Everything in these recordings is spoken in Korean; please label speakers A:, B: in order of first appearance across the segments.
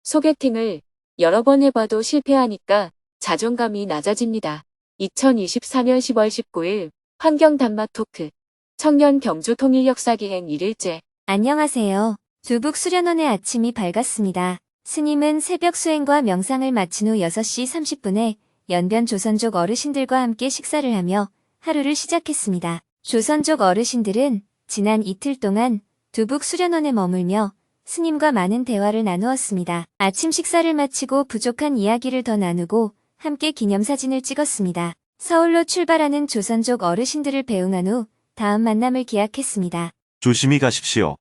A: 소개팅을 여러 번 해봐도 실패하니까 자존감이 낮아집니다. 2024년 10월 19일 환경 단맛 토크 청년 경주 통일 역사기행 1일째.
B: 안녕하세요. 두북 수련원의 아침이 밝았습니다. 스님은 새벽 수행과 명상을 마친 후 6시 30분에 연변 조선족 어르신들과 함께 식사를 하며 하루를 시작했습니다. 조선족 어르신들은 지난 이틀 동안 두북 수련원에 머물며 스님과 많은 대화를 나누었습니다. 아침 식사를 마치고 부족한 이야기를 더 나누고 함께 기념사진을 찍었습니다. 서울로 출발하는 조선족 어르신들을 배웅한 후 다음 만남을 기약했습니다.
C: 조심히 가십시오.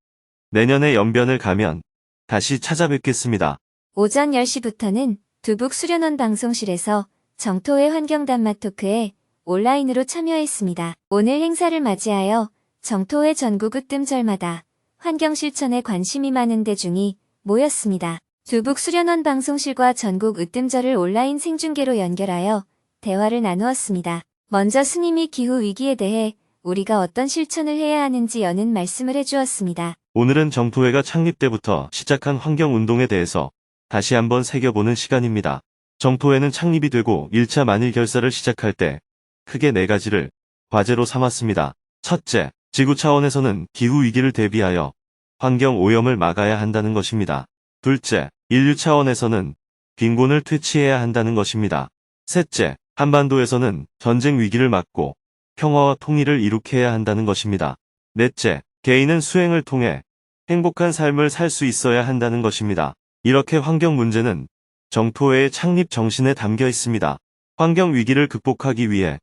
C: 내년에 연변을 가면 다시 찾아뵙겠습니다.
B: 오전 10시부터는 두북 수련원 방송실에서 정토회 환경 단맛 토크에 온라인으로 참여했습니다. 오늘 행사를 맞이하여 정토회 전국 으뜸절마다 환경 실천에 관심이 많은 대중이 모였습니다. 두북 수련원 방송실과 전국 으뜸절을 온라인 생중계로 연결하여 대화를 나누었습니다. 먼저 스님이 기후 위기에 대해 우리가 어떤 실천을 해야 하는지 여는 말씀을 해주었습니다.
C: 오늘은 정토회가 창립 때부터 시작한 환경운동에 대해서 다시 한번 새겨보는 시간입니다. 정토회는 창립이 되고 1차 만일 결사를 시작할 때 크게 4가지를 과제로 삼았습니다. 첫째, 지구 차원에서는 기후위기를 대비하여 환경오염을 막아야 한다는 것입니다. 둘째, 인류 차원에서는 빈곤을 퇴치해야 한다는 것입니다. 셋째, 한반도에서는 전쟁 위기를 막고 평화와 통일을 이룩해야 한다는 것입니다. 넷째, 개인은 수행을 통해 행복한 삶을 살 수 있어야 한다는 것입니다. 이렇게 환경 문제는 정토회의 창립 정신에 담겨 있습니다. 환경 위기를 극복하기 위해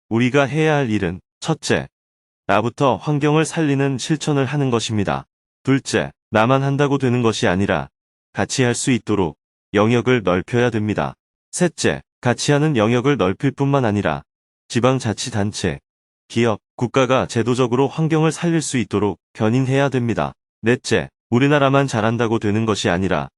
C: 우리가 해야 할 일은 첫째, 나부터 환경을 살리는 실천을 하는 것입니다. 둘째, 나만 한다고 되는 것이 아니라 같이 할 수 있도록 영역을 넓혀야 됩니다. 셋째, 같이 하는 영역을 넓힐 뿐만 아니라 지방자치단체, 기업, 국가가 제도적으로 환경을 살릴 수 있도록 견인해야 됩니다. 넷째, 우리나라만 잘한다고 되는 것이 아니라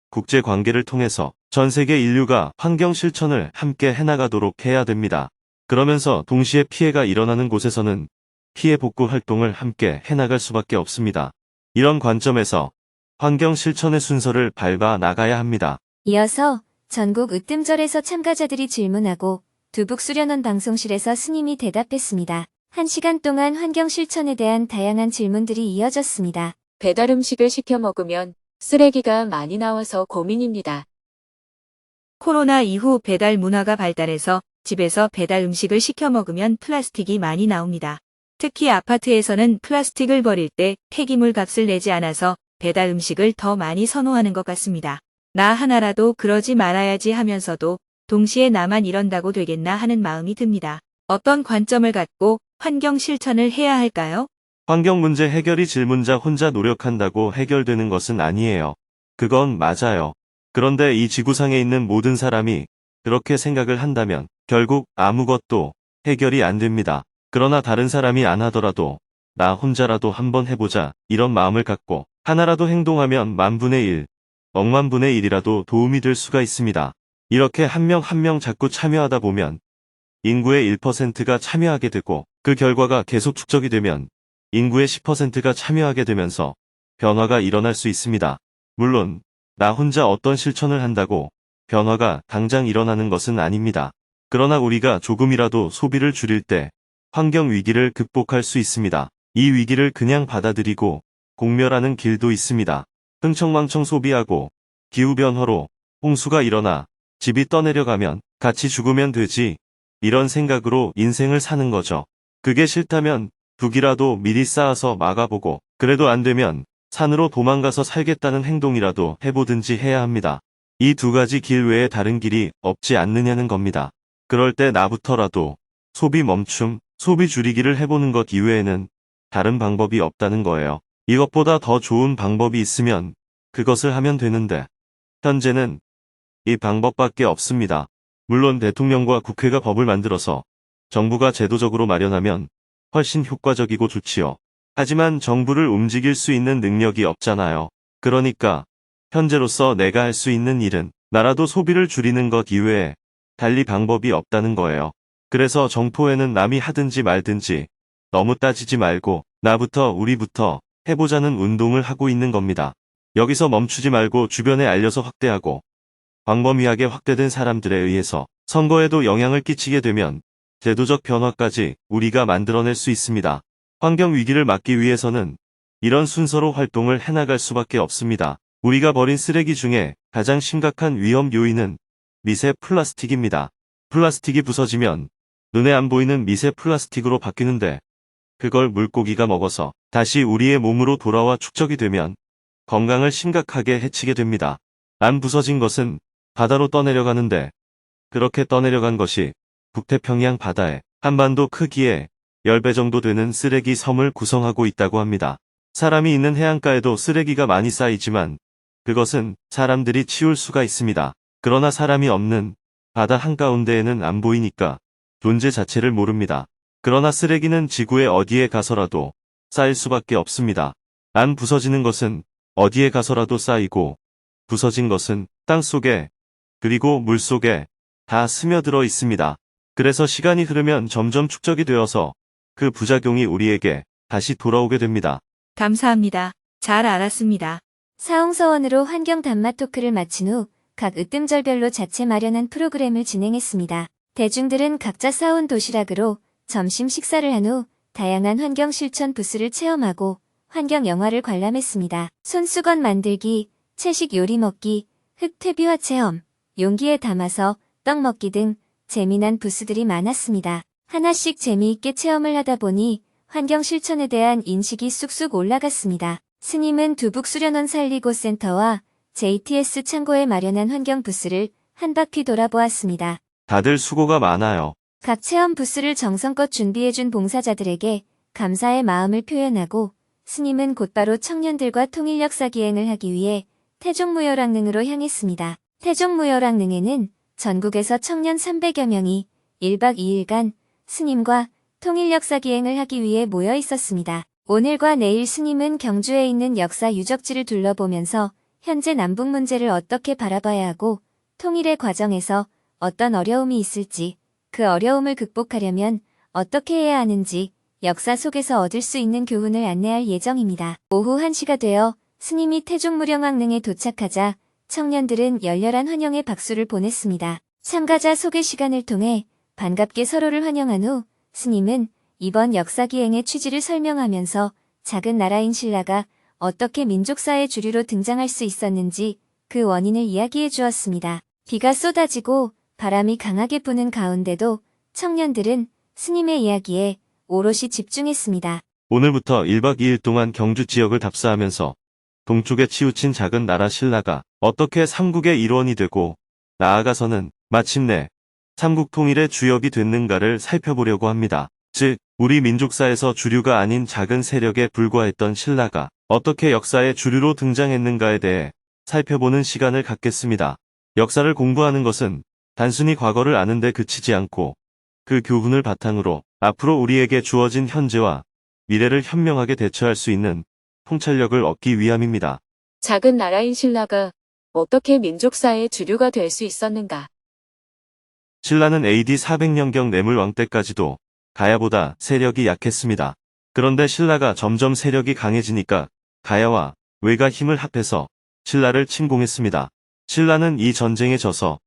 C: 국제관계를 통해서 전 세계 인류가 환경 실천을 함께 해나가도록 해야 됩니다. 그러면서 동시에 피해가 일어나는 곳에서는 피해 복구 활동을 함께 해나갈 수밖에 없습니다. 이런 관점에서 환경 실천의 순서를 밟아 나가야 합니다.
B: 이어서 전국 으뜸절에서 참가자들이 질문하고 두북 수련원 방송실에서 스님이 대답했습니다. 1시간 동안 환경 실천에 대한 다양한 질문들이 이어졌습니다.
A: 배달 음식을 시켜 먹으면 쓰레기가 많이 나와서 고민입니다.
D: 코로나 이후 배달 문화가 발달해서 집에서 배달 음식을 시켜 먹으면 플라스틱이 많이 나옵니다. 특히 아파트에서는 플라스틱을 버릴 때 폐기물 값을 내지 않아서 배달 음식을 더 많이 선호하는 것 같습니다. 나 하나라도 그러지 말아야지 하면서도 동시에 나만 이런다고 되겠나 하는 마음이 듭니다. 어떤 관점을 갖고 환경 실천을 해야 할까요?
C: 환경 문제 해결이 질문자 혼자 노력한다고 해결되는 것은 아니에요. 그건 맞아요. 그런데 이 지구상에 있는 모든 사람이 그렇게 생각을 한다면 결국 아무것도 해결이 안 됩니다. 그러나 다른 사람이 안 하더라도 나 혼자라도 한번 해보자 이런 마음을 갖고 하나라도 행동하면 만분의 1, 억만분의 1이라도 도움이 될 수가 있습니다. 이렇게 한 명 한 명 자꾸 참여하다 보면 인구의 1%가 참여하게 되고 그 결과가 계속 축적이 되면 인구의 10%가 참여하게 되면서 변화가 일어날 수 있습니다. 물론 나 혼자 어떤 실천을 한다고 변화가 당장 일어나는 것은 아닙니다. 그러나 우리가 조금이라도 소비를 줄일 때 환경 위기를 극복할 수 있습니다. 이 위기를 그냥 받아들이고 공멸하는 길도 있습니다. 흥청망청 소비하고 기후변화로 홍수가 일어나 집이 떠내려가면 같이 죽으면 되지 이런 생각으로 인생을 사는 거죠. 그게 싫다면 둑이라도 미리 쌓아서 막아보고 그래도 안 되면 산으로 도망가서 살겠다는 행동이라도 해보든지 해야 합니다. 이 2가지 길 외에 다른 길이 없지 않느냐는 겁니다. 그럴 때 나부터라도 소비 멈춤, 소비 줄이기를 해보는 것 이외에는 다른 방법이 없다는 거예요. 이것보다 더 좋은 방법이 있으면 그것을 하면 되는데 현재는 이 방법밖에 없습니다. 물론 대통령과 국회가 법을 만들어서 정부가 제도적으로 마련하면 훨씬 효과적이고 좋지요. 하지만 정부를 움직일 수 있는 능력이 없잖아요. 그러니까 현재로서 내가 할 수 있는 일은 나라도 소비를 줄이는 것 이외에 달리 방법이 없다는 거예요. 그래서 정토에는 남이 하든지 말든지 너무 따지지 말고 나부터 우리부터 해보자는 운동을 하고 있는 겁니다. 여기서 멈추지 말고 주변에 알려서 확대하고 광범위하게 확대된 사람들에 의해서 선거에도 영향을 끼치게 되면 제도적 변화까지 우리가 만들어낼 수 있습니다. 환경 위기를 막기 위해서는 이런 순서로 활동을 해나갈 수밖에 없습니다. 우리가 버린 쓰레기 중에 가장 심각한 위험 요인은 미세 플라스틱입니다. 플라스틱이 부서지면 눈에 안 보이는 미세 플라스틱으로 바뀌는데 그걸 물고기가 먹어서 다시 우리의 몸으로 돌아와 축적이 되면 건강을 심각하게 해치게 됩니다. 안 부서진 것은 바다로 떠내려가는데 그렇게 떠내려간 것이 북태평양 바다에 한반도 크기의 10배 정도 되는 쓰레기 섬을 구성하고 있다고 합니다. 사람이 있는 해안가에도 쓰레기가 많이 쌓이지만 그것은 사람들이 치울 수가 있습니다. 그러나 사람이 없는 바다 한가운데에는 안 보이니까 존재 자체를 모릅니다. 그러나 쓰레기는 지구의 어디에 가서라도 쌓일 수밖에 없습니다. 안 부서지는 것은 어디에 가서라도 쌓이고 부서진 것은 땅 속에 그리고 물 속에 다 스며들어 있습니다. 그래서 시간이 흐르면 점점 축적이 되어서 그 부작용이 우리에게 다시 돌아오게 됩니다.
D: 감사합니다. 잘 알았습니다.
B: 사홍서원으로 환경 단맛 토크를 마친 후 각 으뜸절별로 자체 마련한 프로그램을 진행했습니다. 대중들은 각자 싸온 도시락으로 점심 식사를 한 후 다양한 환경 실천 부스를 체험하고 환경 영화를 관람했습니다. 손수건 만들기, 채식 요리 먹기, 흙 퇴비화 체험, 용기에 담아서 떡 먹기 등 재미난 부스들이 많았습니다. 하나씩 재미있게 체험을 하다 보니 환경 실천에 대한 인식이 쑥쑥 올라갔습니다. 스님은 두북수련원 살리고 센터와 JTS 창고에 마련한 환경 부스를 한 바퀴 돌아보았습니다.
C: 다들 수고가 많아요.
B: 각 체험 부스를 정성껏 준비해준 봉사자들에게 감사의 마음을 표현하고 스님은 곧바로 청년들과 통일역사 기행을 하기 위해 태종무열왕릉으로 향했습니다. 태종무열왕릉에는 전국에서 청년 300여 명이 1박 2일간 스님과 통일역사 기행을 하기 위해 모여 있었습니다. 오늘과 내일 스님은 경주에 있는 역사 유적지를 둘러보면서 현재 남북 문제를 어떻게 바라봐야 하고 통일의 과정에서 어떤 어려움이 있을지 그 어려움을 극복하려면 어떻게 해야 하는지 역사 속에서 얻을 수 있는 교훈을 안내할 예정입니다. 오후 1시가 되어 스님이 태종무령왕릉에 도착하자 청년들은 열렬한 환영의 박수를 보냈습니다. 참가자 소개 시간을 통해 반갑게 서로를 환영한 후 스님은 이번 역사기행의 취지를 설명하면서 작은 나라인 신라가 어떻게 민족사의 주류로 등장할 수 있었는지 그 원인을 이야기해 주었습니다. 비가 쏟아지고 바람이 강하게 부는 가운데도 청년들은 스님의 이야기에 오롯이 집중했습니다.
C: 오늘부터 1박 2일 동안 경주 지역을 답사하면서 동쪽에 치우친 작은 나라 신라가 어떻게 삼국의 일원이 되고 나아가서는 마침내 삼국 통일의 주역이 됐는가를 살펴보려고 합니다. 즉, 우리 민족사에서 주류가 아닌 작은 세력에 불과했던 신라가 어떻게 역사의 주류로 등장했는가에 대해 살펴보는 시간을 갖겠습니다. 역사를 공부하는 것은 단순히 과거를 아는 데 그치지 않고 그 교훈을 바탕으로 앞으로 우리에게 주어진 현재와 미래를 현명하게 대처할 수 있는 통찰력을 얻기 위함입니다.
A: 작은 나라인 신라가 어떻게 민족사의 주류가 될 수 있었는가?
C: 신라는 AD 400년경 내물왕 때까지도 가야보다 세력이 약했습니다. 그런데 신라가 점점 세력이 강해지니까 가야와 외가 힘을 합해서 신라를 침공했습니다. 신라는 이 전쟁에 져서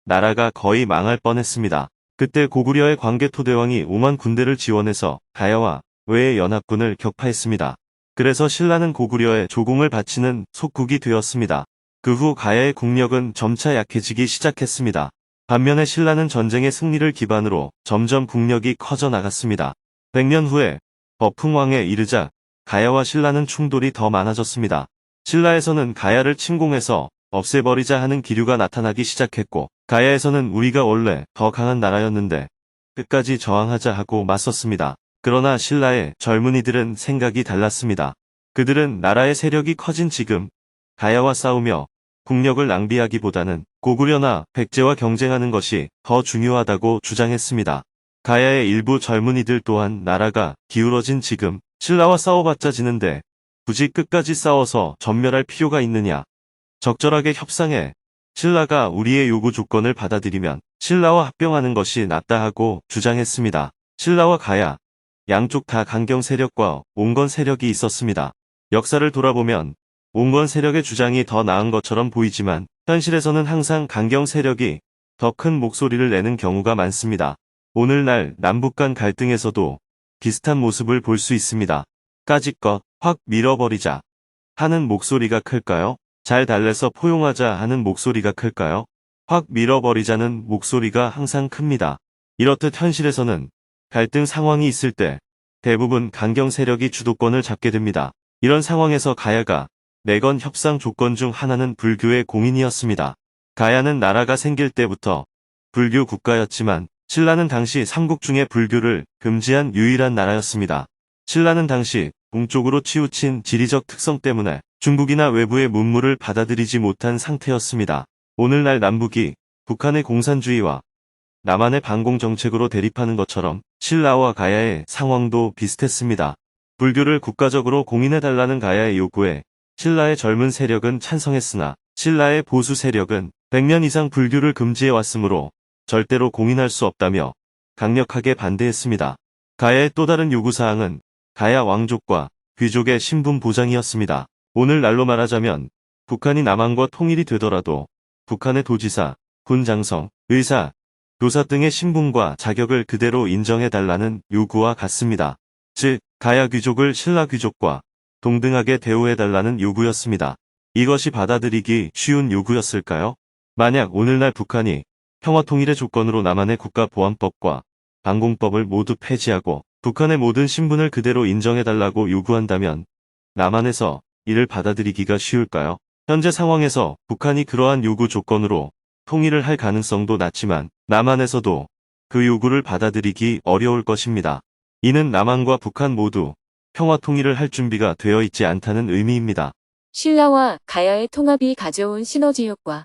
C: 나라가 거의 망할 뻔했습니다. 그때 고구려의 광개토대왕이 5만 군대를 지원해서 가야와 외의 연합군을 격파했습니다. 그래서 신라는 고구려에 조공을 바치는 속국이 되었습니다. 그 후 가야의 국력은 점차 약해지기 시작했습니다. 반면에 신라는 전쟁의 승리를 기반으로 점점 국력이 커져 나갔습니다. 100년 후에 버풍왕에 이르자 가야와 신라는 충돌이 더 많아졌습니다. 신라에서는 가야를 침공해서 없애버리자 하는 기류가 나타나기 시작했고 가야에서는 우리가 원래 더 강한 나라였는데 끝까지 저항하자 하고 맞섰습니다. 그러나 신라의 젊은이들은 생각이 달랐습니다. 그들은 나라의 세력이 커진 지금 가야와 싸우며 국력을 낭비하기보다는 고구려나 백제와 경쟁하는 것이 더 중요하다고 주장했습니다. 가야의 일부 젊은이들 또한 나라가 기울어진 지금 신라와 싸워봤자 지는데 굳이 끝까지 싸워서 전멸할 필요가 있느냐. 적절하게 협상해 신라가 우리의 요구 조건을 받아들이면 신라와 합병하는 것이 낫다 하고 주장했습니다. 신라와 가야 양쪽 다 강경 세력과 옹건 세력이 있었습니다. 역사를 돌아보면 옹건 세력의 주장이 더 나은 것처럼 보이지만 현실에서는 항상 강경 세력이 더 큰 목소리를 내는 경우가 많습니다. 오늘날 남북 간 갈등에서도 비슷한 모습을 볼 수 있습니다. 까짓것 확 밀어버리자 하는 목소리가 클까요? 잘 달래서 포용하자 하는 목소리가 클까요? 확 밀어버리자는 목소리가 항상 큽니다. 이렇듯 현실에서는 갈등 상황이 있을 때 대부분 강경 세력이 주도권을 잡게 됩니다. 이런 상황에서 가야가 내건 협상 조건 중 하나는 불교의 공인이었습니다. 가야는 나라가 생길 때부터 불교 국가였지만 신라는 당시 삼국 중에 불교를 금지한 유일한 나라였습니다. 신라는 당시 동쪽으로 치우친 지리적 특성 때문에 중국이나 외부의 문물을 받아들이지 못한 상태였습니다. 오늘날 남북이 북한의 공산주의와 남한의 반공 정책으로 대립하는 것처럼 신라와 가야의 상황도 비슷했습니다. 불교를 국가적으로 공인해달라는 가야의 요구에 신라의 젊은 세력은 찬성했으나 신라의 보수 세력은 100년 이상 불교를 금지해왔으므로 절대로 공인할 수 없다며 강력하게 반대했습니다. 가야의 또 다른 요구사항은 가야 왕족과 귀족의 신분 보장이었습니다. 오늘날로 말하자면 북한이 남한과 통일이 되더라도 북한의 도지사, 군장성, 의사, 교사 등의 신분과 자격을 그대로 인정해달라는 요구와 같습니다. 즉, 가야 귀족을 신라 귀족과 동등하게 대우해달라는 요구였습니다. 이것이 받아들이기 쉬운 요구였을까요? 만약 오늘날 북한이 평화통일의 조건으로 남한의 국가보안법과 반공법을 모두 폐지하고 북한의 모든 신분을 그대로 인정해달라고 요구한다면 남한에서 이를 받아들이기가 쉬울까요? 현재 상황에서 북한이 그러한 요구 조건으로 통일을 할 가능성도 낮지만 남한에서도 그 요구를 받아들이기 어려울 것입니다. 이는 남한과 북한 모두 평화 통일을 할 준비가 되어 있지 않다는 의미입니다.
A: 신라와 가야의 통합이 가져온 시너지 효과.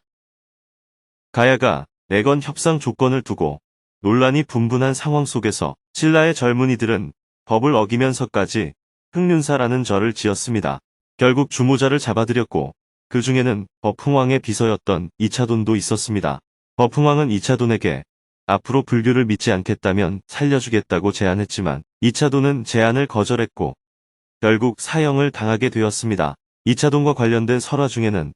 C: 가야가 내건 협상 조건을 두고 논란이 분분한 상황 속에서 신라의 젊은이들은 법을 어기면서까지 흑륜사라는 절을 지었습니다. 결국 주모자를 잡아들였고 그 중에는 법흥왕의 비서였던 이차돈도 있었습니다. 법흥왕은 이차돈에게 앞으로 불교를 믿지 않겠다면 살려주겠다고 제안했지만 이차돈은 제안을 거절했고 결국 사형을 당하게 되었습니다. 이차돈과 관련된 설화 중에는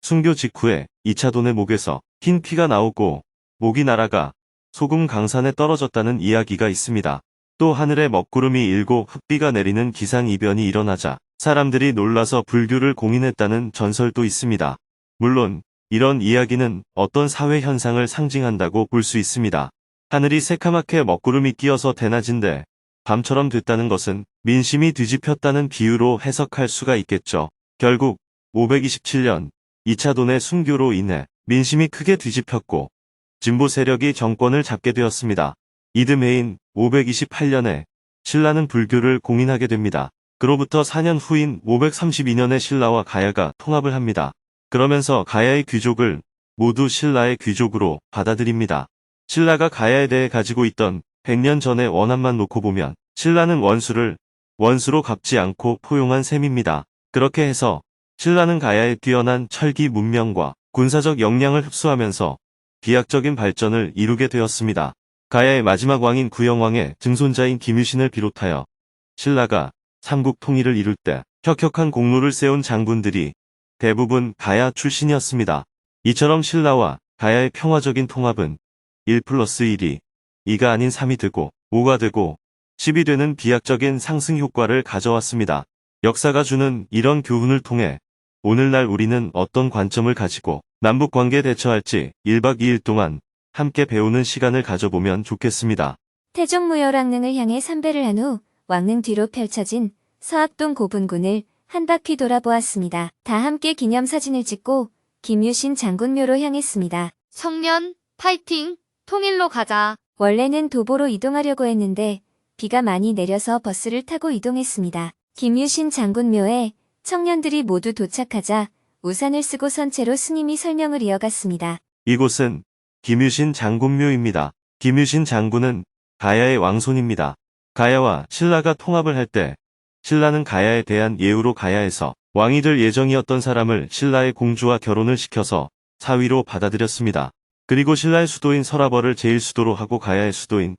C: 순교 직후에 이차돈의 목에서 흰 피가 나오고 목이 날아가 소금 강산에 떨어졌다는 이야기가 있습니다. 또 하늘에 먹구름이 일고 흙비가 내리는 기상이변이 일어나자 사람들이 놀라서 불교를 공인했다는 전설도 있습니다. 물론 이런 이야기는 어떤 사회 현상을 상징한다고 볼 수 있습니다. 하늘이 새카맣게 먹구름이 끼어서 대낮인데 밤처럼 됐다는 것은 민심이 뒤집혔다는 비유로 해석할 수가 있겠죠. 결국 527년 이차돈의 순교로 인해 민심이 크게 뒤집혔고 진보 세력이 정권을 잡게 되었습니다. 이듬해인 528년에 신라는 불교를 공인하게 됩니다. 그로부터 4년 후인 532년에 신라와 가야가 통합을 합니다. 그러면서 가야의 귀족을 모두 신라의 귀족으로 받아들입니다. 신라가 가야에 대해 가지고 있던 100년 전의 원한만 놓고 보면 신라는 원수를 원수로 갚지 않고 포용한 셈입니다. 그렇게 해서 신라는 가야의 뛰어난 철기 문명과 군사적 역량을 흡수하면서 비약적인 발전을 이루게 되었습니다. 가야의 마지막 왕인 구영왕의 증손자인 김유신을 비롯하여 신라가 삼국 통일을 이룰 때 혁혁한 공로를 세운 장군들이 대부분 가야 출신이었습니다. 이처럼 신라와 가야의 평화적인 통합은 1+1이 2가 아닌 3이 되고 5가 되고 10이 되는 비약적인 상승 효과를 가져왔습니다. 역사가 주는 이런 교훈을 통해 오늘날 우리는 어떤 관점을 가지고 남북 관계에 대처할지 1박 2일 동안 함께 배우는 시간을 가져보면 좋겠습니다.
B: 태종무열왕릉을 향해 삼배를 한 후 왕릉 뒤로 펼쳐진 서학동 고분군을 한 바퀴 돌아보았습니다. 다 함께 기념사진을 찍고 김유신 장군묘로 향했습니다.
E: 청년, 파이팅! 통일로 가자.
B: 원래는 도보로 이동하려고 했는데 비가 많이 내려서 버스를 타고 이동했습니다. 김유신 장군묘에 청년들이 모두 도착하자 우산을 쓰고 선 채로 스님이 설명을 이어갔습니다.
C: 이곳은 김유신 장군묘입니다. 김유신 장군은 가야의 왕손입니다. 가야와 신라가 통합을 할 때 신라는 가야에 대한 예우로 가야에서 왕이 될 예정이었던 사람을 신라의 공주와 결혼을 시켜서 사위로 받아들였습니다. 그리고 신라의 수도인 설화벌을 제1수도로 하고 가야의 수도인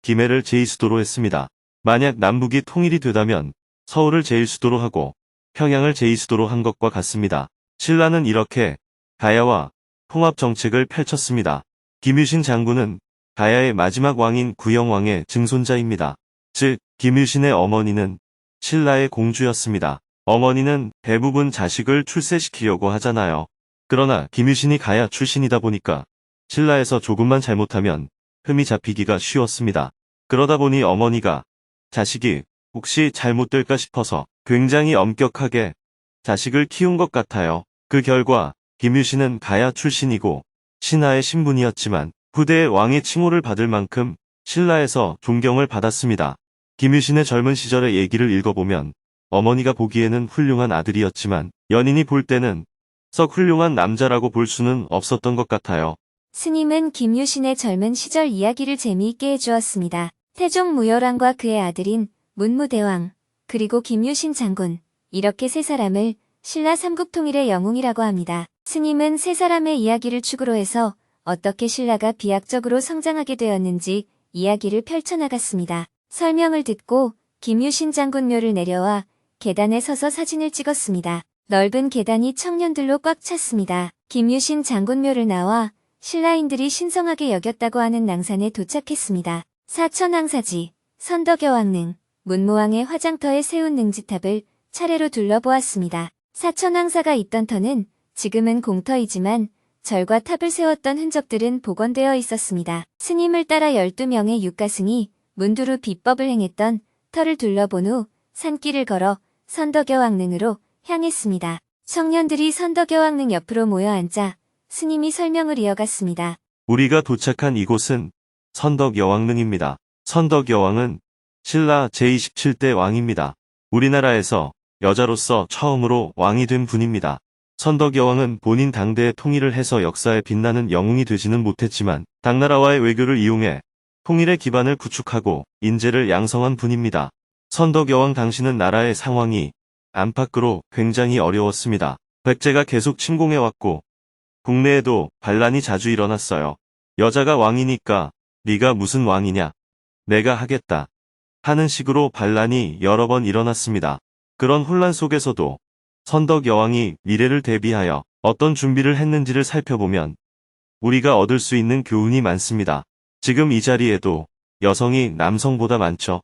C: 김해를 제2수도로 했습니다. 만약 남북이 통일이 되다면 서울을 제1수도로 하고 평양을 제2수도로 한 것과 같습니다. 신라는 이렇게 가야와 통합 정책을 펼쳤습니다. 김유신 장군은 가야의 마지막 왕인 구영왕의 증손자입니다. 즉, 김유신의 어머니는 신라의 공주였습니다. 어머니는 대부분 자식을 출세시키려고 하잖아요. 그러나 김유신이 가야 출신이다 보니까 신라에서 조금만 잘못하면 흠이 잡히기가 쉬웠습니다. 그러다 보니 어머니가 자식이 혹시 잘못될까 싶어서 굉장히 엄격하게 자식을 키운 것 같아요. 그 결과 김유신은 가야 출신이고 신하의 신분이었지만 후대의 왕의 칭호를 받을 만큼 신라에서 존경을 받았습니다. 김유신의 젊은 시절의 얘기를 읽어보면 어머니가 보기에는 훌륭한 아들이었지만 연인이 볼 때는 썩 훌륭한 남자라고 볼 수는 없었던 것 같아요.
B: 스님은 김유신의 젊은 시절 이야기를 재미있게 해주었습니다. 태종 무열왕과 그의 아들인 문무대왕, 그리고 김유신 장군, 이렇게 세 사람을 신라 삼국통일의 영웅이라고 합니다. 스님은 세 사람의 이야기를 축으로 해서 어떻게 신라가 비약적으로 성장하게 되었는지 이야기를 펼쳐나갔습니다. 설명을 듣고 김유신 장군 묘를 내려와 계단에 서서 사진을 찍었습니다. 넓은 계단이 청년들로 꽉 찼습니다. 김유신 장군 묘를 나와 신라인들이 신성하게 여겼다고 하는 낭산에 도착했습니다. 사천왕사지, 선덕여왕릉, 문무왕의 화장터에 세운 능지탑을 차례로 둘러보았습니다. 사천왕사가 있던 터는 지금은 공터이지만 절과 탑을 세웠던 흔적들은 복원되어 있었습니다. 스님을 따라 12명의 육가승이 문두루 비법을 행했던 터를 둘러본 후 산길을 걸어 선덕여왕릉으로 향했습니다. 청년들이 선덕여왕릉 옆으로 모여 앉아 스님이 설명을 이어갔습니다.
C: 우리가 도착한 이곳은 선덕여왕릉입니다. 선덕여왕은 신라 제27대 왕입니다. 우리나라에서 여자로서 처음으로 왕이 된 분입니다. 선덕여왕은 본인 당대의 통일을 해서 역사에 빛나는 영웅이 되지는 못했지만 당나라와의 외교를 이용해 통일의 기반을 구축하고 인재를 양성한 분입니다. 선덕여왕 당시는 나라의 상황이 안팎으로 굉장히 어려웠습니다. 백제가 계속 침공해왔고 국내에도 반란이 자주 일어났어요. 여자가 왕이니까 네가 무슨 왕이냐? 내가 하겠다. 하는 식으로 반란이 여러 번 일어났습니다. 그런 혼란 속에서도 선덕여왕이 미래를 대비하여 어떤 준비를 했는지를 살펴보면 우리가 얻을 수 있는 교훈이 많습니다. 지금 이 자리에도 여성이 남성보다 많죠.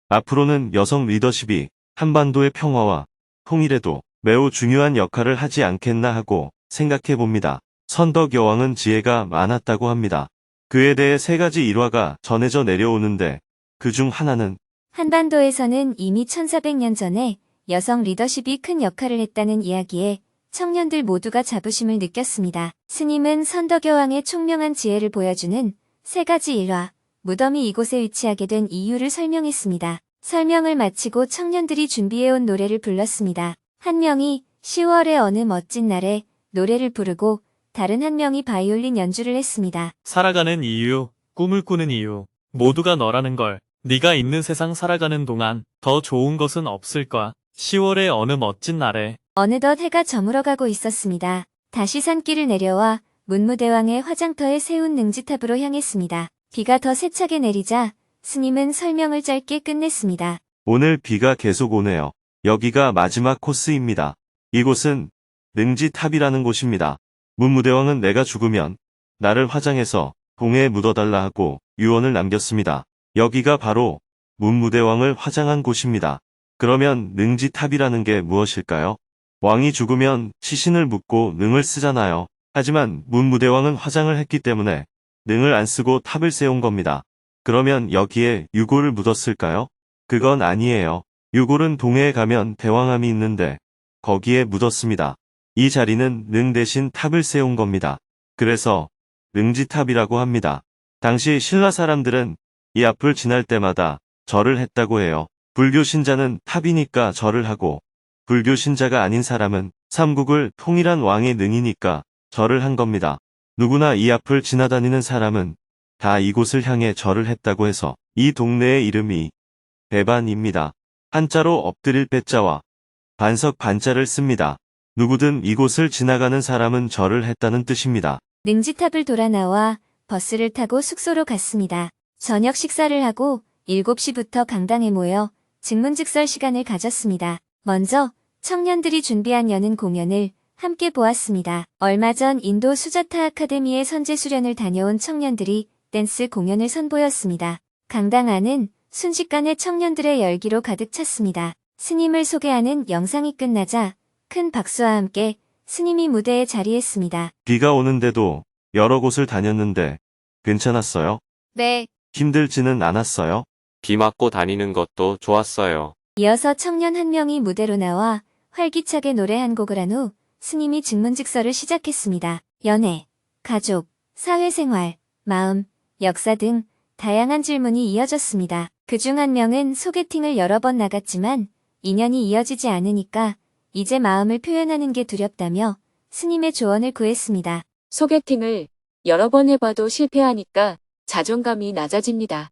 C: 앞으로는 여성 리더십이 한반도의 평화와 통일에도 매우 중요한 역할을 하지 않겠나 하고 생각해 봅니다. 선덕여왕은 지혜가 많았다고 합니다. 그에 대해 세 가지 일화가 전해져 내려오는데 그중 하나는
B: 한반도에서는 이미 1400년 전에 여성 리더십이 큰 역할을 했다는 이야기에 청년들 모두가 자부심을 느꼈습니다. 스님은 선덕여왕의 총명한 지혜를 보여주는 세 가지 일화, 무덤이 이곳에 위치하게 된 이유를 설명했습니다. 설명을 마치고 청년들이 준비해온 노래를 불렀습니다. 한 명이 10월의 어느 멋진 날에 노래를 부르고 다른 한 명이 바이올린 연주를 했습니다.
F: 살아가는 이유, 꿈을 꾸는 이유, 모두가 너라는 걸. 네가 있는 세상 살아가는 동안 더 좋은 것은 없을 거야. 10월의 어느 멋진 날에.
B: 어느덧 해가 저물어가고 있었습니다. 다시 산길을 내려와 문무대왕의 화장터에 세운 능지탑으로 향했습니다. 비가 더 세차게 내리자 스님은 설명을 짧게 끝냈습니다.
C: 오늘 비가 계속 오네요. 여기가 마지막 코스입니다. 이곳은 능지탑이라는 곳입니다. 문무대왕은 내가 죽으면 나를 화장해서 동해에 묻어달라 하고 유언을 남겼습니다. 여기가 바로 문무대왕을 화장한 곳입니다. 그러면 능지탑이라는 게 무엇일까요? 왕이 죽으면 시신을 묻고 능을 쓰잖아요. 하지만 문무대왕은 화장을 했기 때문에 능을 안 쓰고 탑을 세운 겁니다. 그러면 여기에 유골을 묻었을까요? 그건 아니에요. 유골은 동해에 가면 대왕암이 있는데 거기에 묻었습니다. 이 자리는 능 대신 탑을 세운 겁니다. 그래서 능지탑이라고 합니다. 당시 신라 사람들은 이 앞을 지날 때마다 절을 했다고 해요. 불교 신자는 탑이니까 절을 하고 불교 신자가 아닌 사람은 삼국을 통일한 왕의 능이니까 절을 한 겁니다. 누구나 이 앞을 지나다니는 사람은 다 이곳을 향해 절을 했다고 해서 이 동네의 이름이 대반입니다. 한자로 엎드릴 배자와 반석 반자를 씁니다. 누구든 이곳을 지나가는 사람은 절을 했다는 뜻입니다.
B: 능지탑을 돌아 나와 버스를 타고 숙소로 갔습니다. 저녁 식사를 하고 7시부터 강당에 모여 증문즉설 시간을 가졌습니다. 먼저 청년들이 준비한 여는 공연을 함께 보았습니다. 얼마 전 인도 수자타 아카데미에 선제 수련을 다녀온 청년들이 댄스 공연을 선보였습니다. 강당 안은 순식간에 청년들의 열기로 가득 찼습니다. 스님을 소개하는 영상이 끝나자 큰 박수와 함께 스님이 무대에 자리했습니다.
C: 비가 오는데도 여러 곳을 다녔는데 괜찮았어요?
E: 네,
C: 힘들지는 않았어요?
G: 비 맞고 다니는 것도 좋았어요.
B: 이어서 청년 한 명이 무대로 나와 활기차게 노래 한 곡을 한 후 스님이 증문즉설을 시작했습니다. 연애, 가족, 사회생활, 마음, 역사 등 다양한 질문이 이어졌습니다. 그중 한 명은 소개팅을 여러 번 나갔지만 인연이 이어지지 않으니까 이제 마음을 표현하는 게 두렵다며 스님의 조언을 구했습니다.
A: 소개팅을 여러 번 해봐도 실패하니까 자존감이 낮아집니다.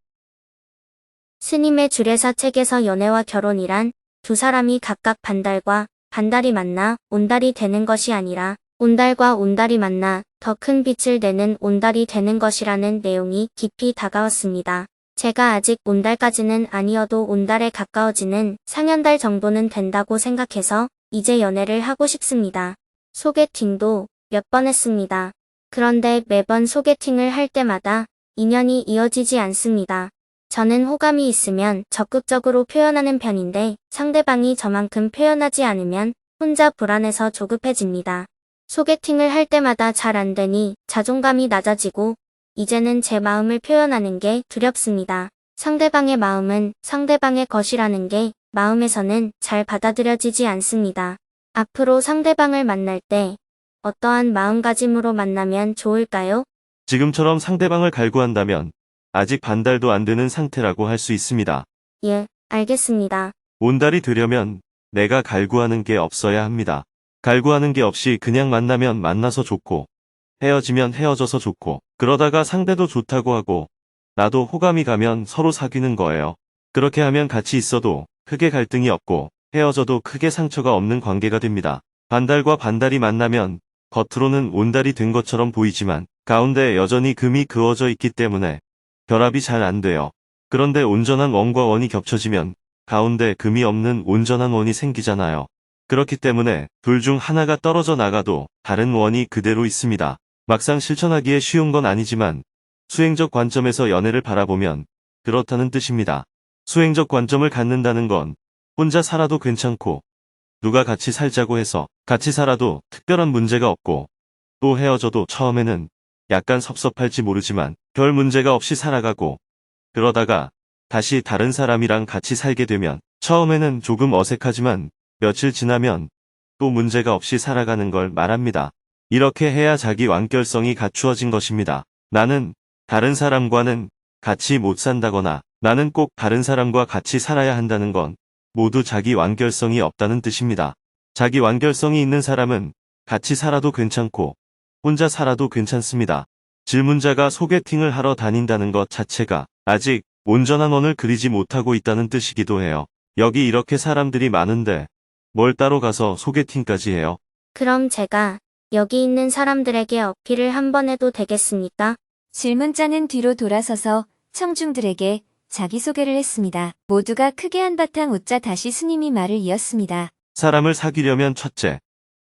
H: 스님의 주례사 책에서 연애와 결혼이란 두 사람이 각각 반달과 반달이 만나 온달이 되는 것이 아니라 온달과 온달이 만나 더 큰 빛을 내는 온달이 되는 것이라는 내용이 깊이 다가왔습니다. 제가 아직 온달까지는 아니어도 온달에 가까워지는 상현달 정도는 된다고 생각해서 이제 연애를 하고 싶습니다. 소개팅도 몇 번 했습니다. 그런데 매번 소개팅을 할 때마다 인연이 이어지지 않습니다. 저는 호감이 있으면 적극적으로 표현하는 편인데 상대방이 저만큼 표현하지 않으면 혼자 불안해서 조급해집니다. 소개팅을 할 때마다 잘 안 되니 자존감이 낮아지고 이제는 제 마음을 표현하는 게 두렵습니다. 상대방의 마음은 상대방의 것이라는 게 마음에서는 잘 받아들여지지 않습니다. 앞으로 상대방을 만날 때 어떠한 마음가짐으로 만나면 좋을까요?
C: 지금처럼 상대방을 갈구한다면 아직 반달도 안 되는 상태라고 할 수 있습니다.
H: 예, 알겠습니다.
C: 온달이 되려면 내가 갈구하는 게 없어야 합니다. 갈구하는 게 없이 그냥 만나면 만나서 좋고 헤어지면 헤어져서 좋고 그러다가 상대도 좋다고 하고 나도 호감이 가면 서로 사귀는 거예요. 그렇게 하면 같이 있어도 크게 갈등이 없고 헤어져도 크게 상처가 없는 관계가 됩니다. 반달과 반달이 만나면 겉으로는 온달이 된 것처럼 보이지만 가운데 여전히 금이 그어져 있기 때문에 결합이 잘 안 돼요. 그런데 온전한 원과 원이 겹쳐지면 가운데 금이 없는 온전한 원이 생기잖아요. 그렇기 때문에 둘 중 하나가 떨어져 나가도 다른 원이 그대로 있습니다. 막상 실천하기에 쉬운 건 아니지만 수행적 관점에서 연애를 바라보면 그렇다는 뜻입니다. 수행적 관점을 갖는다는 건 혼자 살아도 괜찮고 누가 같이 살자고 해서 같이 살아도 특별한 문제가 없고 또 헤어져도 처음에는 약간 섭섭할지 모르지만 별 문제가 없이 살아가고 그러다가 다시 다른 사람이랑 같이 살게 되면 처음에는 조금 어색하지만 며칠 지나면 또 문제가 없이 살아가는 걸 말합니다. 이렇게 해야 자기 완결성이 갖추어진 것입니다. 나는 다른 사람과는 같이 못 산다거나 나는 꼭 다른 사람과 같이 살아야 한다는 건 모두 자기 완결성이 없다는 뜻입니다. 자기 완결성이 있는 사람은 같이 살아도 괜찮고 혼자 살아도 괜찮습니다. 질문자가 소개팅을 하러 다닌다는 것 자체가 아직 온전한 원을 그리지 못하고 있다는 뜻이기도 해요. 여기 이렇게 사람들이 많은데 뭘 따로 가서 소개팅까지 해요?
H: 그럼 제가 여기 있는 사람들에게 어필을 한번 해도 되겠습니까?
B: 질문자는 뒤로 돌아서서 청중들에게 자기소개를 했습니다. 모두가 크게 한바탕 웃자 다시 스님이 말을 이었습니다.
C: 사람을 사귀려면 첫째,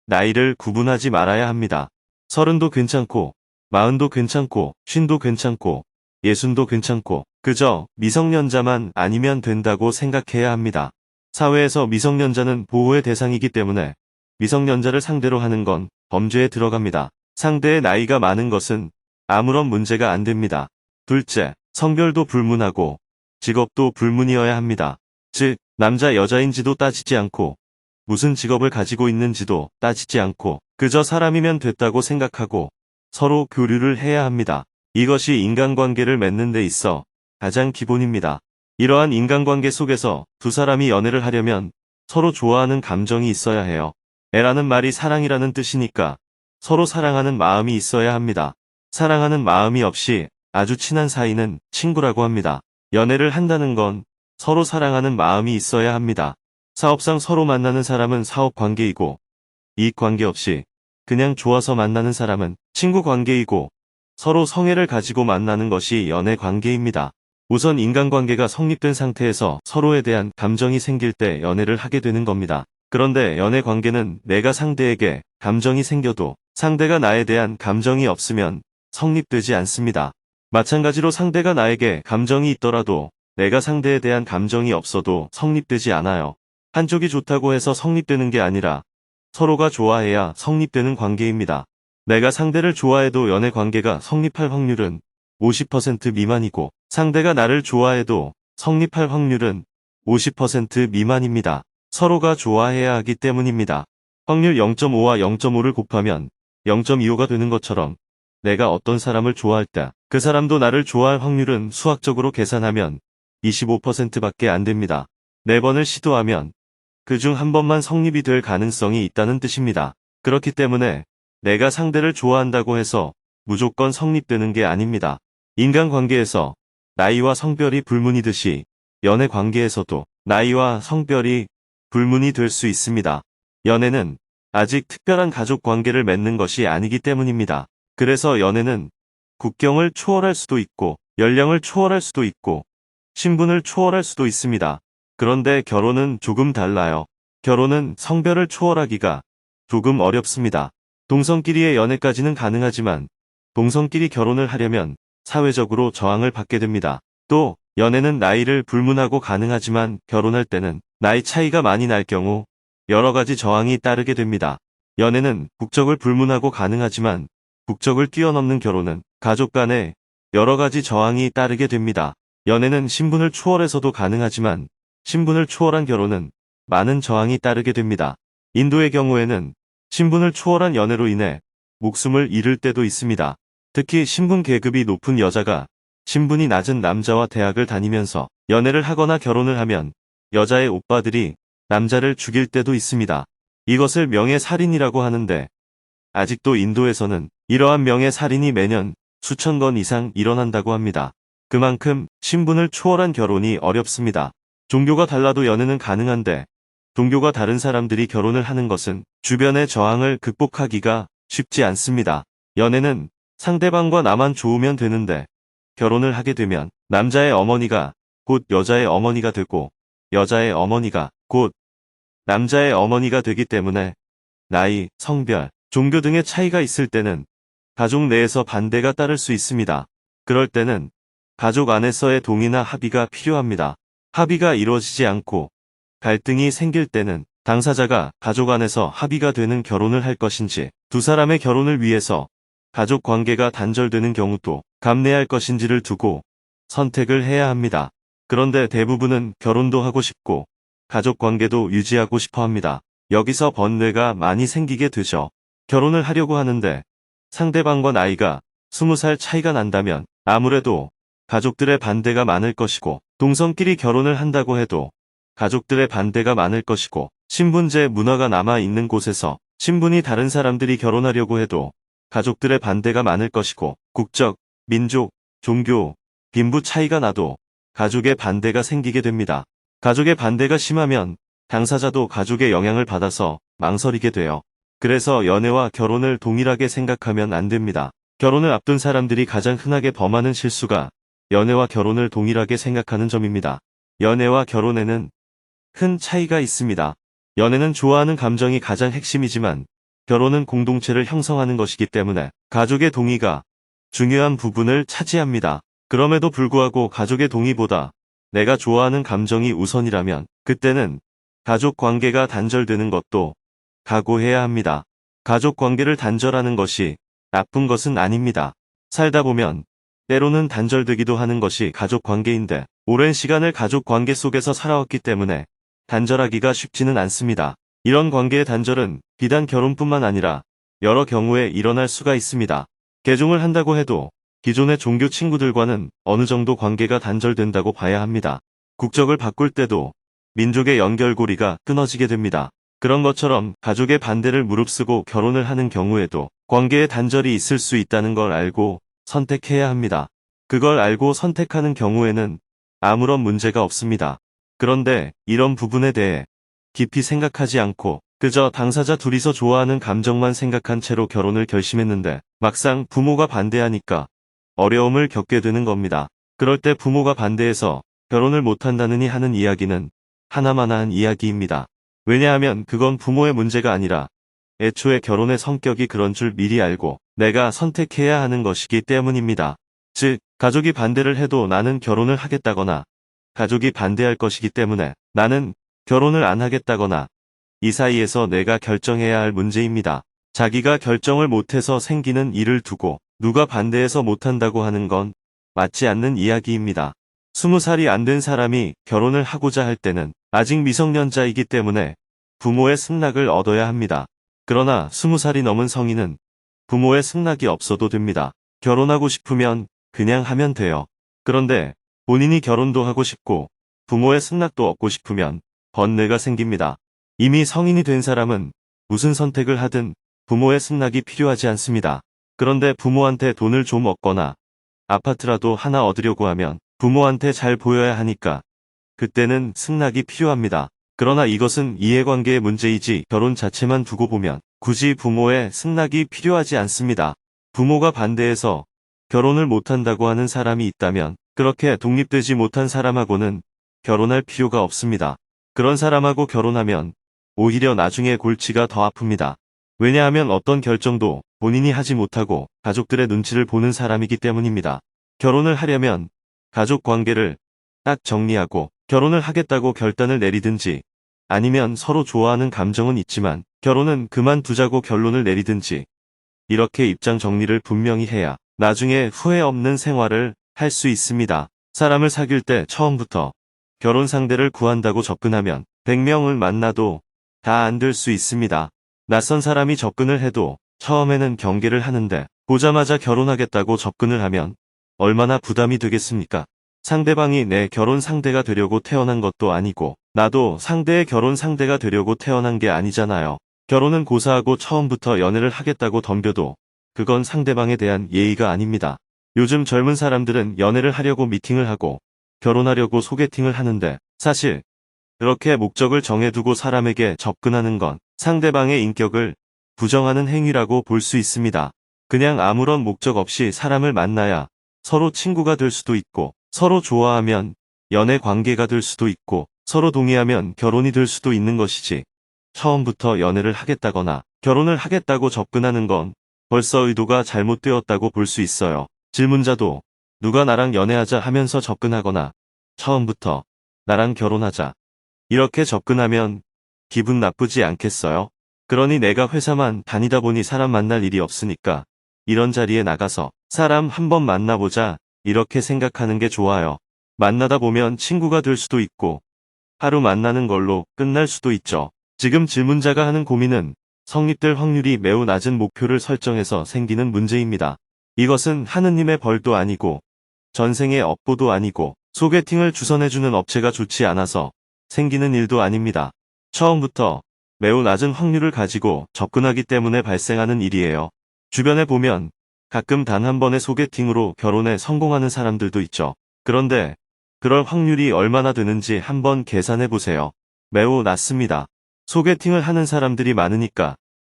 C: 나이를 구분하지 말아야 합니다. 30도 괜찮고, 40도 괜찮고, 50도 괜찮고, 60도 괜찮고, 그저 미성년자만 아니면 된다고 생각해야 합니다. 사회에서 미성년자는 보호의 대상이기 때문에 미성년자를 상대로 하는 건 범죄에 들어갑니다. 상대의 나이가 많은 것은 아무런 문제가 안 됩니다. 둘째, 성별도 불문하고 직업도 불문이어야 합니다. 즉, 남자 여자인지도 따지지 않고 무슨 직업을 가지고 있는지도 따지지 않고 그저 사람이면 됐다고 생각하고 서로 교류를 해야 합니다. 이것이 인간관계를 맺는 데 있어 가장 기본입니다. 이러한 인간관계 속에서 두 사람이 연애를 하려면 서로 좋아하는 감정이 있어야 해요. 애라는 말이 사랑이라는 뜻이니까 서로 사랑하는 마음이 있어야 합니다. 사랑하는 마음이 없이 아주 친한 사이는 친구라고 합니다. 연애를 한다는 건 서로 사랑하는 마음이 있어야 합니다. 사업상 서로 만나는 사람은 사업 관계이고, 이익 관계 없이 그냥 좋아서 만나는 사람은 친구 관계이고, 서로 성애를 가지고 만나는 것이 연애 관계입니다. 우선 인간관계가 성립된 상태에서 서로에 대한 감정이 생길 때 연애를 하게 되는 겁니다. 그런데 연애 관계는 내가 상대에게 감정이 생겨도 상대가 나에 대한 감정이 없으면 성립되지 않습니다. 마찬가지로 상대가 나에게 감정이 있더라도 내가 상대에 대한 감정이 없어도 성립되지 않아요. 한쪽이 좋다고 해서 성립되는 게 아니라 서로가 좋아해야 성립되는 관계입니다. 내가 상대를 좋아해도 연애 관계가 성립할 확률은 50% 미만이고, 상대가 나를 좋아해도 성립할 확률은 50% 미만입니다. 서로가 좋아해야 하기 때문입니다. 확률 0.5와 0.5를 곱하면 0.25가 되는 것처럼 내가 어떤 사람을 좋아할 때 그 사람도 나를 좋아할 확률은 수학적으로 계산하면 25%밖에 안 됩니다. 4번을 시도하면 그중 한 번만 성립이 될 가능성이 있다는 뜻입니다. 그렇기 때문에 내가 상대를 좋아한다고 해서 무조건 성립되는 게 아닙니다. 인간관계에서 나이와 성별이 불문이듯이 연애 관계에서도 나이와 성별이 불문이 될 수 있습니다. 연애는 아직 특별한 가족 관계를 맺는 것이 아니기 때문입니다. 그래서 연애는 국경을 초월할 수도 있고, 연령을 초월할 수도 있고, 신분을 초월할 수도 있습니다. 그런데 결혼은 조금 달라요. 결혼은 성별을 초월하기가 조금 어렵습니다. 동성끼리의 연애까지는 가능하지만 동성끼리 결혼을 하려면 사회적으로 저항을 받게 됩니다. 또 연애는 나이를 불문하고 가능하지만 결혼할 때는 나이 차이가 많이 날 경우 여러 가지 저항이 따르게 됩니다. 연애는 국적을 불문하고 가능하지만 국적을 뛰어넘는 결혼은 가족 간에 여러 가지 저항이 따르게 됩니다. 연애는 신분을 초월해서도 가능하지만 신분을 초월한 결혼은 많은 저항이 따르게 됩니다. 인도의 경우에는 신분을 초월한 연애로 인해 목숨을 잃을 때도 있습니다. 특히 신분 계급이 높은 여자가 신분이 낮은 남자와 대학을 다니면서 연애를 하거나 결혼을 하면 여자의 오빠들이 남자를 죽일 때도 있습니다. 이것을 명예살인이라고 하는데 아직도 인도에서는 이러한 명예살인이 매년 수천 건 이상 일어난다고 합니다. 그만큼 신분을 초월한 결혼이 어렵습니다. 종교가 달라도 연애는 가능한데 종교가 다른 사람들이 결혼을 하는 것은 주변의 저항을 극복하기가 쉽지 않습니다. 연애는 상대방과 나만 좋으면 되는데 결혼을 하게 되면 남자의 어머니가 곧 여자의 어머니가 되고 여자의 어머니가 곧 남자의 어머니가 되기 때문에 나이, 성별, 종교 등의 차이가 있을 때는 가족 내에서 반대가 따를 수 있습니다. 그럴 때는 가족 안에서의 동의나 합의가 필요합니다. 합의가 이루어지지 않고 갈등이 생길 때는 당사자가 가족 안에서 합의가 되는 결혼을 할 것인지, 두 사람의 결혼을 위해서 가족 관계가 단절되는 경우도 감내할 것인지를 두고 선택을 해야 합니다. 그런데 대부분은 결혼도 하고 싶고 가족 관계도 유지하고 싶어 합니다. 여기서 번뇌가 많이 생기게 되죠. 결혼을 하려고 하는데 상대방과 나이가 20살 차이가 난다면 아무래도 가족들의 반대가 많을 것이고, 동성끼리 결혼을 한다고 해도 가족들의 반대가 많을 것이고, 신분제 문화가 남아있는 곳에서 신분이 다른 사람들이 결혼하려고 해도 가족들의 반대가 많을 것이고, 국적, 민족, 종교, 빈부 차이가 나도 가족의 반대가 생기게 됩니다. 가족의 반대가 심하면 당사자도 가족의 영향을 받아서 망설이게 돼요. 그래서 연애와 결혼을 동일하게 생각하면 안 됩니다. 결혼을 앞둔 사람들이 가장 흔하게 범하는 실수가 연애와 결혼을 동일하게 생각하는 점입니다. 연애와 결혼에는 큰 차이가 있습니다. 연애는 좋아하는 감정이 가장 핵심이지만 결혼은 공동체를 형성하는 것이기 때문에 가족의 동의가 중요한 부분을 차지합니다. 그럼에도 불구하고 가족의 동의보다 내가 좋아하는 감정이 우선이라면 그때는 가족 관계가 단절되는 것도 각오해야 합니다. 가족 관계를 단절하는 것이 나쁜 것은 아닙니다. 살다 보면 때로는 단절되기도 하는 것이 가족 관계인데 오랜 시간을 가족 관계 속에서 살아왔기 때문에 단절하기가 쉽지는 않습니다. 이런 관계의 단절은 비단 결혼뿐만 아니라 여러 경우에 일어날 수가 있습니다. 개종을 한다고 해도 기존의 종교 친구들과는 어느 정도 관계가 단절된다고 봐야 합니다. 국적을 바꿀 때도 민족의 연결고리가 끊어지게 됩니다. 그런 것처럼 가족의 반대를 무릅쓰고 결혼을 하는 경우에도 관계의 단절이 있을 수 있다는 걸 알고 선택해야 합니다. 그걸 알고 선택하는 경우에는 아무런 문제가 없습니다. 그런데 이런 부분에 대해 깊이 생각하지 않고 그저 당사자 둘이서 좋아하는 감정만 생각한 채로 결혼을 결심했는데 막상 부모가 반대하니까 어려움을 겪게 되는 겁니다. 그럴 때 부모가 반대해서 결혼을 못한다느니 하는 이야기는 하나마나한 이야기입니다. 왜냐하면 그건 부모의 문제가 아니라 애초에 결혼의 성격이 그런 줄 미리 알고 내가 선택해야 하는 것이기 때문입니다. 즉, 가족이 반대를 해도 나는 결혼을 하겠다거나 가족이 반대할 것이기 때문에 나는 결혼을 안 하겠다거나 이 사이에서 내가 결정해야 할 문제입니다. 자기가 결정을 못해서 생기는 일을 두고 누가 반대해서 못한다고 하는 건 맞지 않는 이야기입니다. 20살이 안 된 사람이 결혼을 하고자 할 때는 아직 미성년자이기 때문에 부모의 승낙을 얻어야 합니다. 그러나 20살이 넘은 성인은 부모의 승낙이 없어도 됩니다. 결혼하고 싶으면 그냥 하면 돼요. 그런데 본인이 결혼도 하고 싶고 부모의 승낙도 얻고 싶으면 번뇌가 생깁니다. 이미 성인이 된 사람은 무슨 선택을 하든 부모의 승낙이 필요하지 않습니다. 그런데 부모한테 돈을 좀 얻거나 아파트라도 하나 얻으려고 하면 부모한테 잘 보여야 하니까 그때는 승낙이 필요합니다. 그러나 이것은 이해관계의 문제이지 결혼 자체만 두고 보면 굳이 부모의 승낙이 필요하지 않습니다. 부모가 반대해서 결혼을 못한다고 하는 사람이 있다면 그렇게 독립되지 못한 사람하고는 결혼할 필요가 없습니다. 그런 사람하고 결혼하면 오히려 나중에 골치가 더 아픕니다. 왜냐하면 어떤 결정도 본인이 하지 못하고 가족들의 눈치를 보는 사람이기 때문입니다. 결혼을 하려면 가족 관계를 딱 정리하고 결혼을 하겠다고 결단을 내리든지 아니면 서로 좋아하는 감정은 있지만 결혼은 그만두자고 결론을 내리든지 이렇게 입장 정리를 분명히 해야 나중에 후회 없는 생활을 할 수 있습니다. 사람을 사귈 때 처음부터 결혼 상대를 구한다고 접근하면 100명을 만나도 다 안 될 수 있습니다. 낯선 사람이 접근을 해도 처음에는 경계를 하는데 보자마자 결혼하겠다고 접근을 하면 얼마나 부담이 되겠습니까? 상대방이 내 결혼 상대가 되려고 태어난 것도 아니고 나도 상대의 결혼 상대가 되려고 태어난 게 아니잖아요. 결혼은 고사하고 처음부터 연애를 하겠다고 덤벼도 그건 상대방에 대한 예의가 아닙니다. 요즘 젊은 사람들은 연애를 하려고 미팅을 하고 결혼하려고 소개팅을 하는데 사실 그렇게 목적을 정해두고 사람에게 접근하는 건 상대방의 인격을 부정하는 행위라고 볼 수 있습니다. 그냥 아무런 목적 없이 사람을 만나야 서로 친구가 될 수도 있고 서로 좋아하면 연애 관계가 될 수도 있고 서로 동의하면 결혼이 될 수도 있는 것이지 처음부터 연애를 하겠다거나 결혼을 하겠다고 접근하는 건 벌써 의도가 잘못되었다고 볼 수 있어요. 질문자도 누가 나랑 연애하자 하면서 접근하거나 처음부터 나랑 결혼하자 이렇게 접근하면 기분 나쁘지 않겠어요? 그러니 내가 회사만 다니다 보니 사람 만날 일이 없으니까 이런 자리에 나가서 사람 한번 만나보자 이렇게 생각하는 게 좋아요. 만나다 보면 친구가 될 수도 있고 하루 만나는 걸로 끝날 수도 있죠. 지금 질문자가 하는 고민은 성립될 확률이 매우 낮은 목표를 설정해서 생기는 문제입니다. 이것은 하느님의 벌도 아니고 전생의 업보도 아니고 소개팅을 주선해주는 업체가 좋지 않아서 생기는 일도 아닙니다. 처음부터 매우 낮은 확률을 가지고 접근하기 때문에 발생하는 일이에요. 주변에 보면 가끔 단 한 번의 소개팅으로 결혼에 성공하는 사람들도 있죠. 그런데 그럴 확률이 얼마나 되는지 한번 계산해 보세요. 매우 낮습니다. 소개팅을 하는 사람들이 많으니까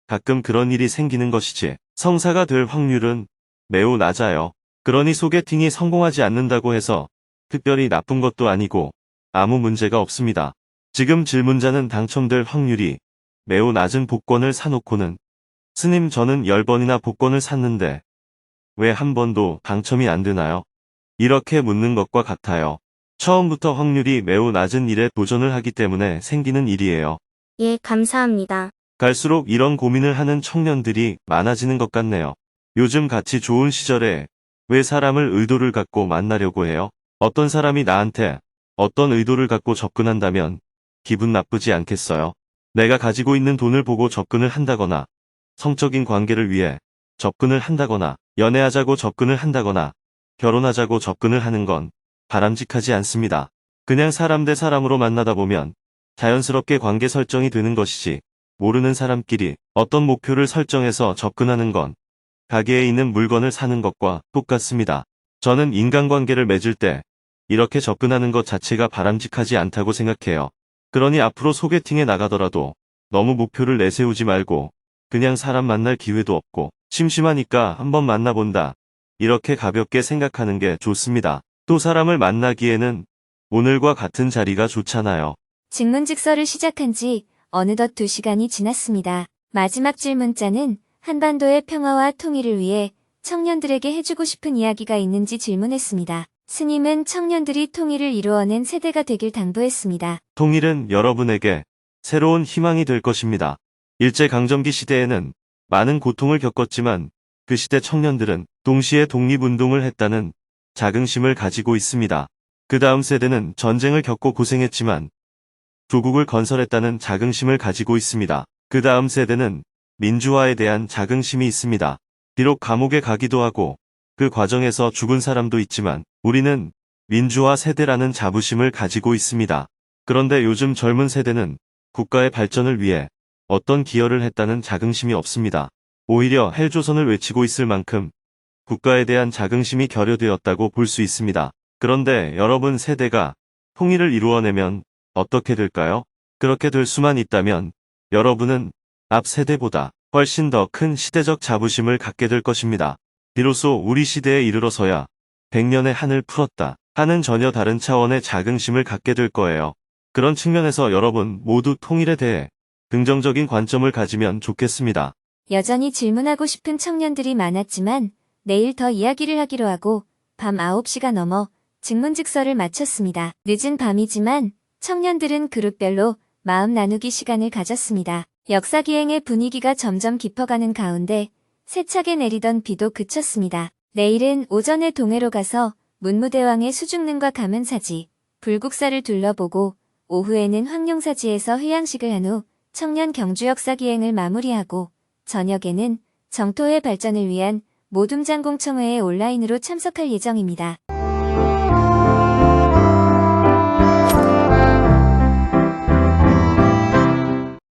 C: 가끔 그런 일이 생기는 것이지 성사가 될 확률은 매우 낮아요. 그러니 소개팅이 성공하지 않는다고 해서 특별히 나쁜 것도 아니고 아무 문제가 없습니다. 지금 질문자는 당첨될 확률이 매우 낮은 복권을 사놓고는 스님 저는 10번이나 복권을 샀는데 왜 한 번도 당첨이 안 되나요? 이렇게 묻는 것과 같아요. 처음부터 확률이 매우 낮은 일에 도전을 하기 때문에 생기는 일이에요.
H: 예, 감사합니다.
C: 갈수록 이런 고민을 하는 청년들이 많아지는 것 같네요. 요즘 같이 좋은 시절에 왜 사람을 의도를 갖고 만나려고 해요? 어떤 사람이 나한테 어떤 의도를 갖고 접근한다면 기분 나쁘지 않겠어요? 내가 가지고 있는 돈을 보고 접근을 한다거나 성적인 관계를 위해 접근을 한다거나 연애하자고 접근을 한다거나 결혼하자고 접근을 하는 건 바람직하지 않습니다. 그냥 사람 대 사람으로 만나다 보면 자연스럽게 관계 설정이 되는 것이지 모르는 사람끼리 어떤 목표를 설정해서 접근하는 건 가게에 있는 물건을 사는 것과 똑같습니다. 저는 인간관계를 맺을 때 이렇게 접근하는 것 자체가 바람직하지 않다고 생각해요. 그러니 앞으로 소개팅에 나가더라도 너무 목표를 내세우지 말고 그냥 사람 만날 기회도 없고 심심하니까 한번 만나본다. 이렇게 가볍게 생각하는 게 좋습니다. 또 사람을 만나기에는 오늘과 같은 자리가 좋잖아요.
B: 직문직서를 시작한 지 어느덧 2시간이 지났습니다. 마지막 질문자는 한반도의 평화와 통일을 위해 청년들에게 해주고 싶은 이야기가 있는지 질문했습니다. 스님은 청년들이 통일을 이루어낸 세대가 되길 당부했습니다.
C: 통일은 여러분에게 새로운 희망이 될 것입니다. 일제강점기 시대에는 많은 고통을 겪었지만 그 시대 청년들은 동시에 독립운동을 했다는 자긍심을 가지고 있습니다. 그 다음 세대는 전쟁을 겪고 고생했지만 조국을 건설했다는 자긍심을 가지고 있습니다. 그 다음 세대는 민주화에 대한 자긍심이 있습니다. 비록 감옥에 가기도 하고 그 과정에서 죽은 사람도 있지만 우리는 민주화 세대라는 자부심을 가지고 있습니다. 그런데 요즘 젊은 세대는 국가의 발전을 위해 어떤 기여를 했다는 자긍심이 없습니다. 오히려 헬조선을 외치고 있을 만큼 국가에 대한 자긍심이 결여되었다고 볼 수 있습니다. 그런데 여러분 세대가 통일을 이루어내면 어떻게 될까요? 그렇게 될 수만 있다면 여러분은 앞 세대보다 훨씬 더 큰 시대적 자부심을 갖게 될 것입니다. 비로소 우리 시대에 이르러서야 100년의 한을 풀었다 하는 전혀 다른 차원의 자긍심을 갖게 될 거예요. 그런 측면에서 여러분 모두 통일에 대해 긍정적인 관점을 가지면 좋겠습니다.
B: 여전히 질문하고 싶은 청년들이 많았지만 내일 더 이야기를 하기로 하고 밤 9시가 넘어 직문직서를 마쳤습니다. 늦은 밤이지만 청년들은 그룹별로 마음 나누기 시간을 가졌습니다. 역사기행의 분위기가 점점 깊어가는 가운데 세차게 내리던 비도 그쳤습니다. 내일은 오전에 동해로 가서 문무대왕의 수중릉과 가문사지, 불국사를 둘러보고 오후에는 황룡사지에서 휴양식을 한 후 청년 경주 역사기행을 마무리하고 저녁에는 정토의 발전을 위한 모둠장공청회에 온라인으로 참석할 예정입니다.